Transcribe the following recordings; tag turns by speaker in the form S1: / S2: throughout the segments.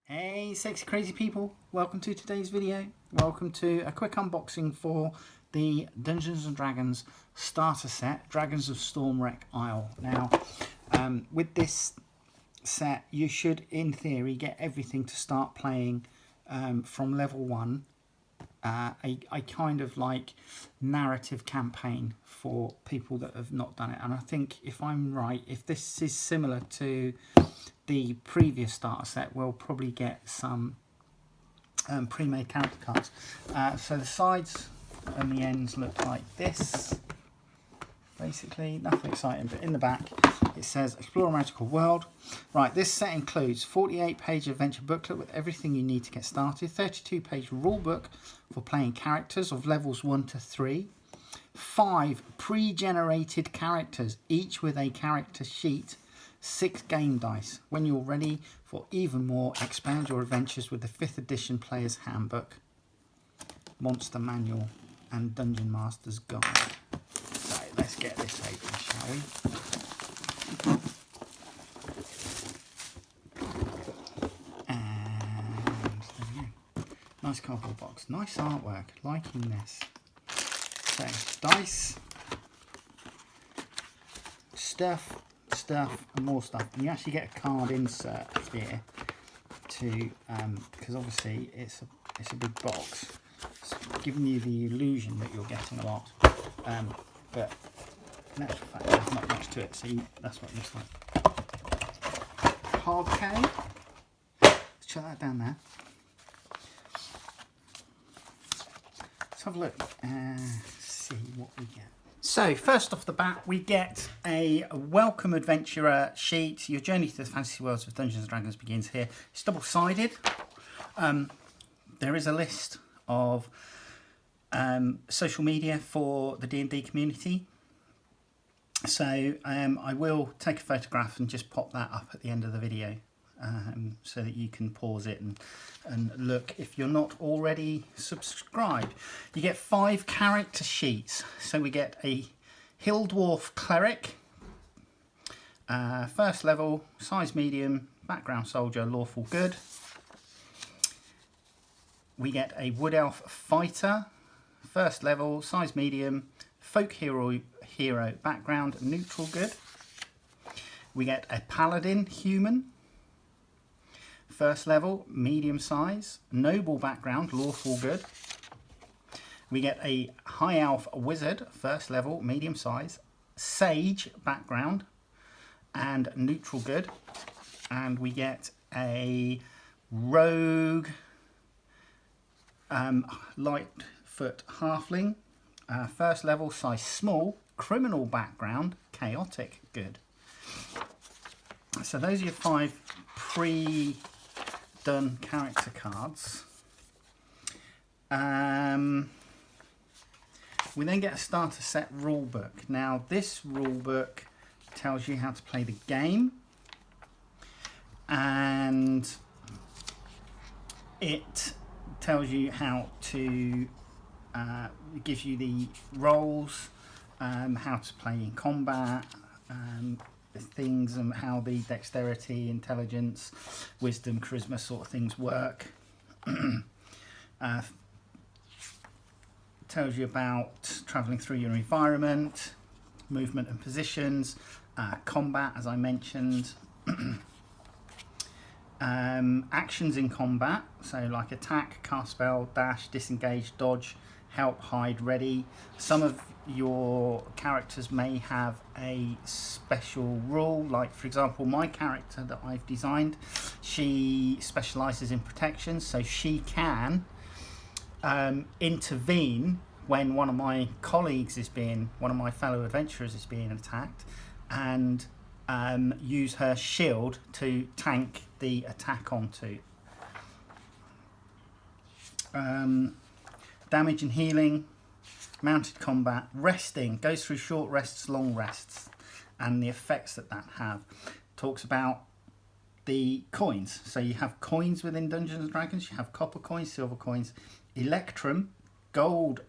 S1: Hey sexy crazy people, welcome to today's video. Welcome to a quick unboxing for the Dungeons and Dragons starter set, Dragons of Stormwreck Isle. Now with this set you should in theory get everything to start playing from level 1. A kind of like narrative campaign for people that have not done it, and I think if I'm right, if this is similar to the previous starter set, we'll probably get some pre-made character cards. So the sides and the ends look like this. Basically nothing exciting, but in the back it says explore a magical world. Right, this set includes 48-page adventure booklet with everything you need to get started, 32-page rule book for playing characters of levels 1 to 3, 5 pre-generated characters, each with a character sheet, 6 game dice. When you're ready for even more, expand your adventures with the 5th edition Player's Handbook, Monster Manual and Dungeon Master's Guide. So let's get this open, shall we? And there we go. Nice cardboard box, nice artwork, liking this. So dice, stuff and more stuff, and you actually get a card insert here to because obviously it's a big box. It's giving you the illusion that you're getting a lot, but in actual fact there's not much to it, so that's what it looks like. Hard K, let's chuck that down there. Let's have a look and see what we get. So first off the bat, we get a welcome adventurer sheet. Your journey to the fantasy worlds of Dungeons and Dragons begins here. It's double-sided. There is a list of social media for the D&D community. So I will take a photograph and just pop that up at the end of the video, so that you can pause it and look if you're not already subscribed. You get 5 character sheets. So we get a Hill Dwarf Cleric, first level, size medium, background soldier, lawful good. We get a Wood Elf Fighter, first level, size medium, folk hero background, neutral good. We get a Paladin Human, first level, medium size, noble background, lawful good. We get a High Elf Wizard, first level, medium size, sage background and neutral good. And we get a rogue Lightfoot Halfling, first level, size small, criminal background, chaotic good. So those are your 5 pre-done character cards. We then get a starter set rule book. Now this rule book tells you how to play the game, and it tells you how to it gives you the roles, how to play in combat, things, and how the dexterity, intelligence, wisdom, charisma sort of things work. Tells you about travelling through your environment, movement and positions, combat, as I mentioned, actions in combat, so like attack, cast spell, dash, disengage, dodge, help, hide, ready. Some of your characters may have a special rule, like for example my character that I've designed, she specialises in protection, so she can intervene when one of my colleagues is being, one of my fellow adventurers is being attacked, and use her shield to tank the attack onto. Damage and healing, mounted combat, resting, goes through short rests, long rests, and the effects that have. Talks about the coins. So you have coins within Dungeons and Dragons. You have copper coins, silver coins, electrum, gold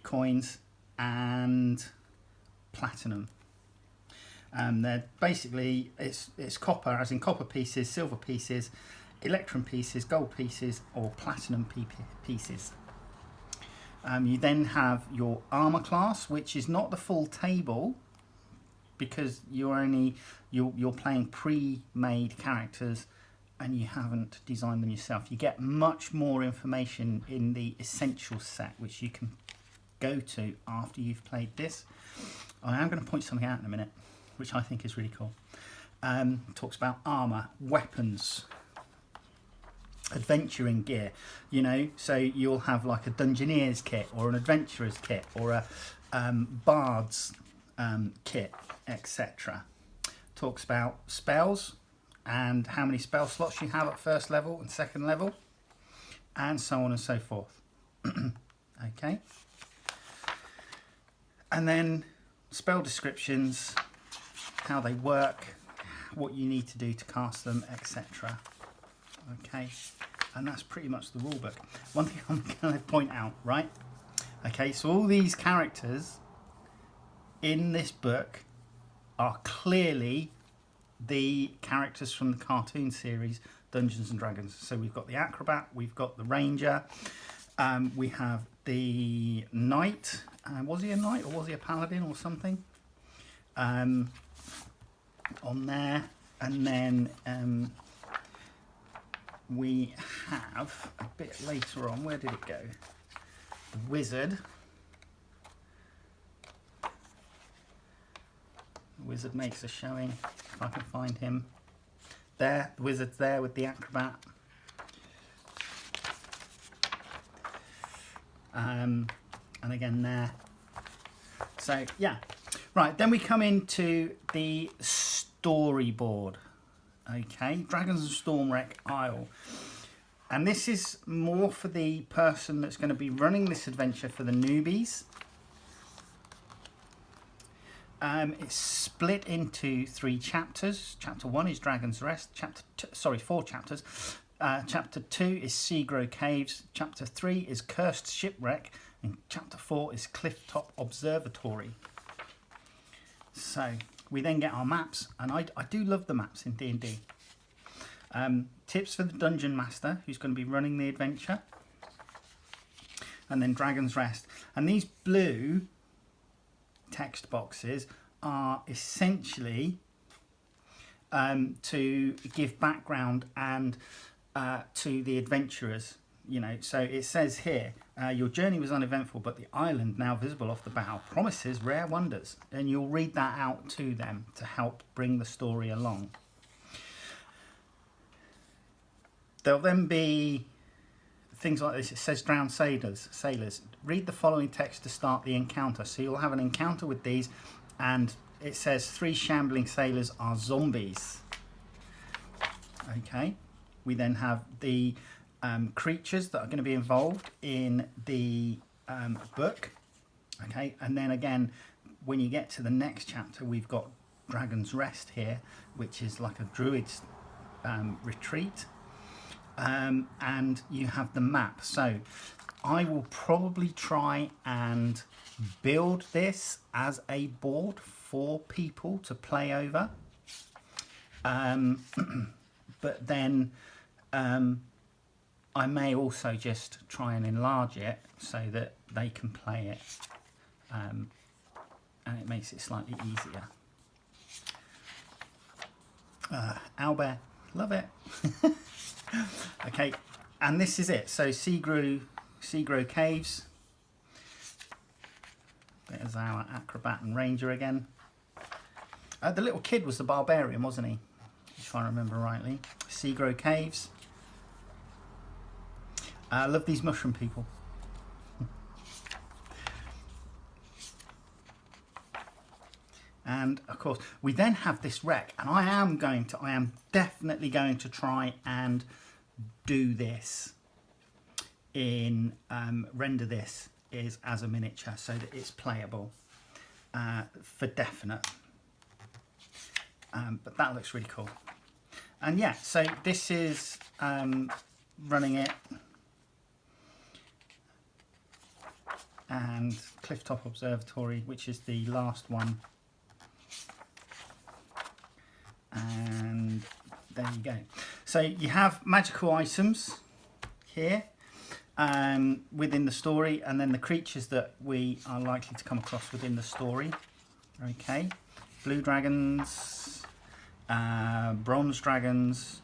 S1: coins, and platinum. They're basically, it's copper, as in copper pieces, silver pieces, electrum pieces, gold pieces, or platinum pieces. You then have your armor class, which is not the full table because you're playing pre-made characters and you haven't designed them yourself. You get much more information in the essentials set, which you can go to after you've played this. I am going to point something out in a minute, which I think is really cool. Talks about armor, weapons, adventuring gear, you know, so you'll have like a dungeoneer's kit or an adventurer's kit or a bard's kit, etc. Talks about spells and how many spell slots you have at first level and second level, and so on and so forth. Okay, and then spell descriptions, how they work, what you need to do to cast them, etc. Okay, and that's pretty much the rule book. One thing I'm going to point out, right? Okay, so all these characters in this book are clearly the characters from the cartoon series Dungeons and Dragons. So we've got the acrobat, we've got the ranger, we have the knight. Was he a knight or was he a paladin or something? On there, and then we have a bit later on, where did it go? The wizard. The wizard makes a showing, if I can find him. There, the wizard's there with the acrobat. And again there. So yeah, right, then we come into the storyboard. Okay, Dragons of Stormwreck Isle. And this is more for the person that's going to be running this adventure for the newbies. It's split into 3 chapters. Chapter 1 is Dragon's Rest. 4 chapters. Chapter 2 is Seagrow Caves. Chapter 3 is Cursed Shipwreck. And Chapter 4 is Clifftop Observatory. So we then get our maps, and I do love the maps in D&D. Tips for the Dungeon Master, who's going to be running the adventure. And then Dragon's Rest. And these blue text boxes are essentially to give background and to the adventurers. You know, so it says here, your journey was uneventful, but the island now visible off the bow promises rare wonders. And you'll read that out to them to help bring the story along. There'll then be things like this. It says drowned sailors. Read the following text to start the encounter. So you'll have an encounter with these, and it says 3 shambling sailors are zombies. Okay, we then have the creatures that are going to be involved in the book. Okay, and then again, when you get to the next chapter, we've got Dragon's Rest here, which is like a druid's retreat. And you have the map. So I will probably try and build this as a board for people to play over. But then I may also just try and enlarge it so that they can play it. And it makes it slightly easier. Owlbear, love it. Okay, and this is it. So Seagrow Caves. There's our acrobat and ranger again. The little kid was the barbarian, wasn't he? If I remember rightly. Seagrow Caves. I love these mushroom people. And of course, we then have this wreck, and I am definitely going to try and do this in render this is as a miniature so that it's playable for definite. But that looks really cool. And yeah, so this is running it, and Clifftop Observatory, which is the last one. And there you go. So you have magical items here within the story, and then the creatures that we are likely to come across within the story. Okay, blue dragons, bronze dragons,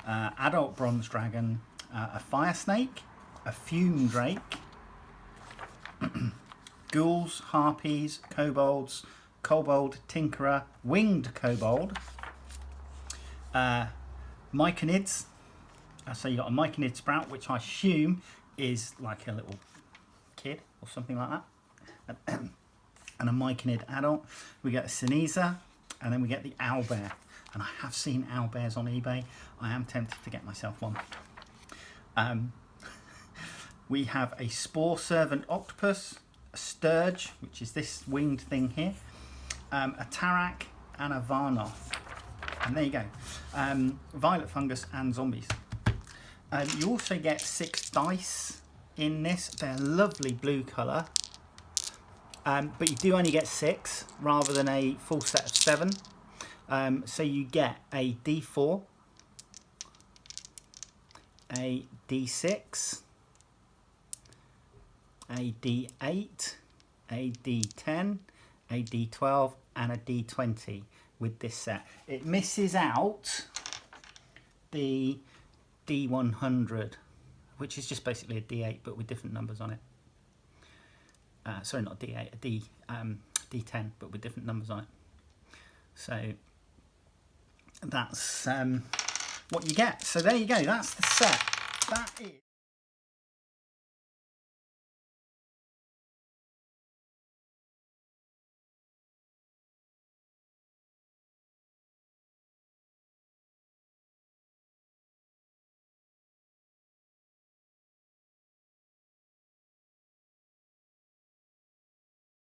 S1: adult bronze dragon, a fire snake, a fume drake, ghouls, harpies, kobolds, kobold, tinkerer, winged kobold, myconids. So you got a myconid sprout, which I assume is like a little kid or something like that, and a myconid adult. We get a Sinisa, and then we get the owlbear. And I have seen owlbears on eBay. I am tempted to get myself one. We have a spore servant octopus, a sturge, which is this winged thing here, a tarak, and a varnoth. And there you go. Violet fungus and zombies. You also get 6 dice in this. They're lovely blue colour. But you do only get 6 rather than a full set of 7. So you get a D4, a D6, a D8, a D10, a D12 and a D20 with this set. It misses out the D100, which is just basically a D8 but with different numbers on it. Sorry, not D8, a D10 but with different numbers on it. So that's what you get. So there you go, that's the set. That is